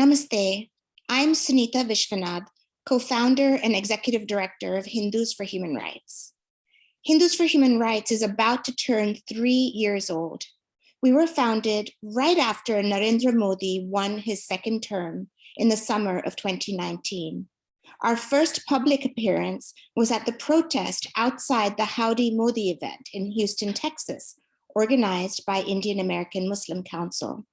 Namaste. I'm Sunita Vishwanath, co-founder and executive director of Hindus for Human Rights. Hindus for Human Rights is about to turn 3 years old. We were founded right after Narendra Modi won his second term in the summer of 2019. Our first public appearance was at the protest outside the Howdy Modi event in Houston, Texas, organized by Indian American Muslim Council.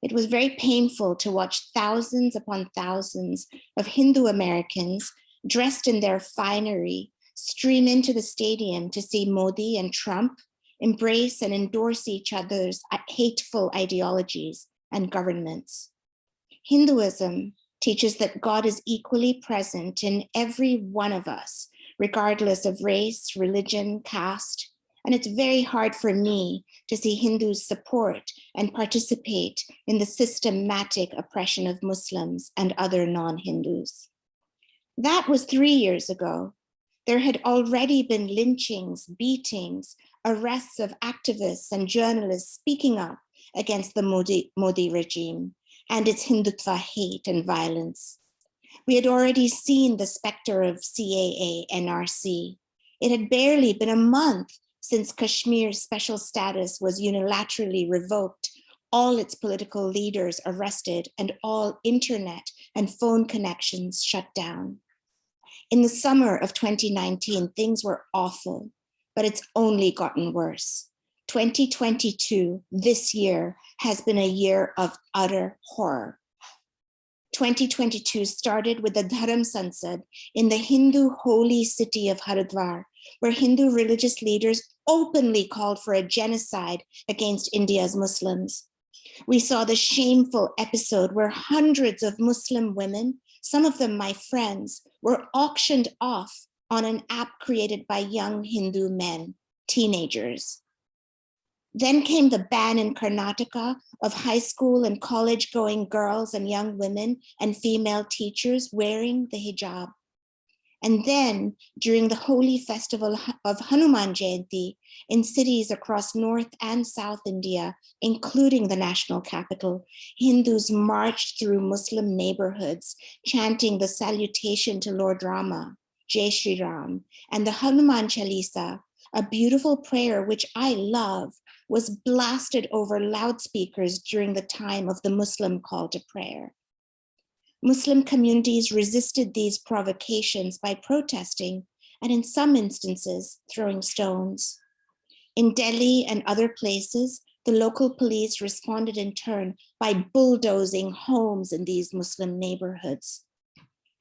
It was very painful to watch thousands upon thousands of Hindu Americans dressed in their finery stream into the stadium to see Modi and Trump embrace and endorse each other's hateful ideologies and governments. Hinduism teaches that God is equally present in every one of us, regardless of race, religion, caste, and it's very hard for me to see Hindus support and participate in the systematic oppression of Muslims and other non-Hindus. That was 3 years ago. There had already been lynchings, beatings, arrests of activists and journalists speaking up against the Modi regime and its Hindutva hate and violence. We had already seen the specter of CAA, NRC. It had barely been a month since Kashmir's special status was unilaterally revoked, all its political leaders arrested, and all internet and phone connections shut down. In the summer of 2019, things were awful, but it's only gotten worse. 2022, this year, has been a year of utter horror. 2022 started with the Dharam Sansad in the Hindu holy city of Haridwar, where Hindu religious leaders openly called for a genocide against India's Muslims. We saw the shameful episode where hundreds of Muslim women, some of them my friends, were auctioned off on an app created by young Hindu men, teenagers. Then came the ban in Karnataka of high school and college-going girls and young women and female teachers wearing the hijab. And then, during the holy festival of Hanuman Jayanti in cities across North and South India, including the national capital, Hindus marched through Muslim neighborhoods, chanting the salutation to Lord Rama, Jai Shri Ram, and the Hanuman Chalisa, a beautiful prayer which I love, was blasted over loudspeakers during the time of the Muslim call to prayer. Muslim communities resisted these provocations by protesting and in some instances throwing stones. In Delhi and other places, the local police responded in turn by bulldozing homes in these Muslim neighborhoods.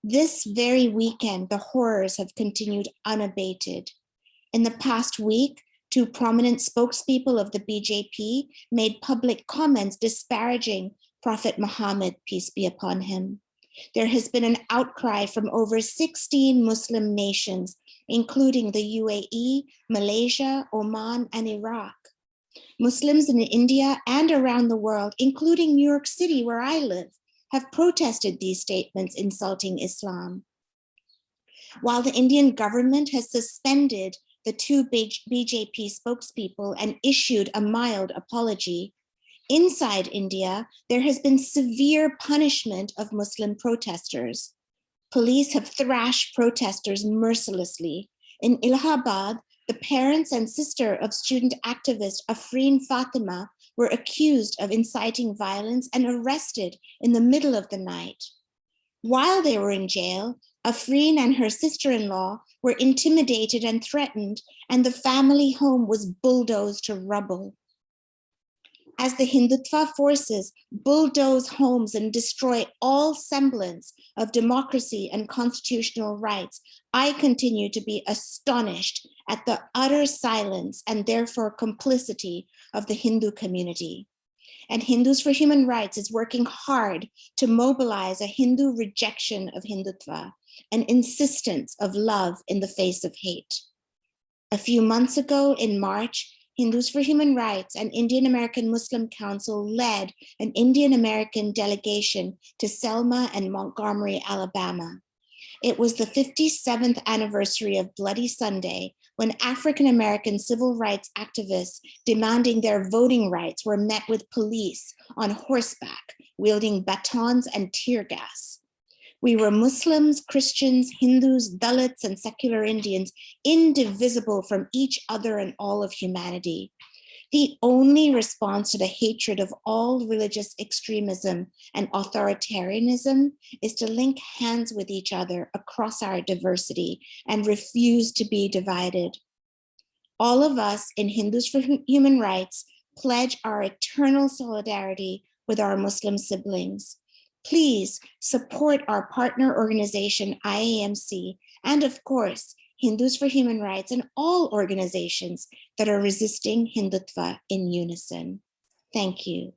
This very weekend, the horrors have continued unabated. In the past week, 2 prominent spokespeople of the BJP made public comments disparaging Prophet Muhammad, peace be upon him. There has been an outcry from over 16 Muslim nations, including the UAE, Malaysia, Oman, and Iraq. Muslims in India and around the world, including New York City, where I live, have protested these statements insulting Islam. While the Indian government has suspended the 2 BJP spokespeople and issued a mild apology, inside India, there has been severe punishment of Muslim protesters. Police have thrashed protesters mercilessly. In Allahabad, the parents and sister of student activist Afreen Fatima were accused of inciting violence and arrested in the middle of the night. While they were in jail, Afreen and her sister-in-law were intimidated and threatened, and the family home was bulldozed to rubble. As the Hindutva forces bulldoze homes and destroy all semblance of democracy and constitutional rights, I continue to be astonished at the utter silence and therefore complicity of the Hindu community. And Hindus for Human Rights is working hard to mobilize a Hindu rejection of Hindutva, an insistence of love in the face of hate. A few months ago in March, Hindus for Human Rights and Indian American Muslim Council led an Indian American delegation to Selma and Montgomery, Alabama. It was the 57th anniversary of Bloody Sunday, when African American civil rights activists demanding their voting rights were met with police on horseback, wielding batons and tear gas. We were Muslims, Christians, Hindus, Dalits, and secular Indians, indivisible from each other and all of humanity. The only response to the hatred of all religious extremism and authoritarianism is to link hands with each other across our diversity and refuse to be divided. All of us in Hindus for Human Rights pledge our eternal solidarity with our Muslim siblings. Please support our partner organization, IAMC, and of course, Hindus for Human Rights and all organizations that are resisting Hindutva in unison. Thank you.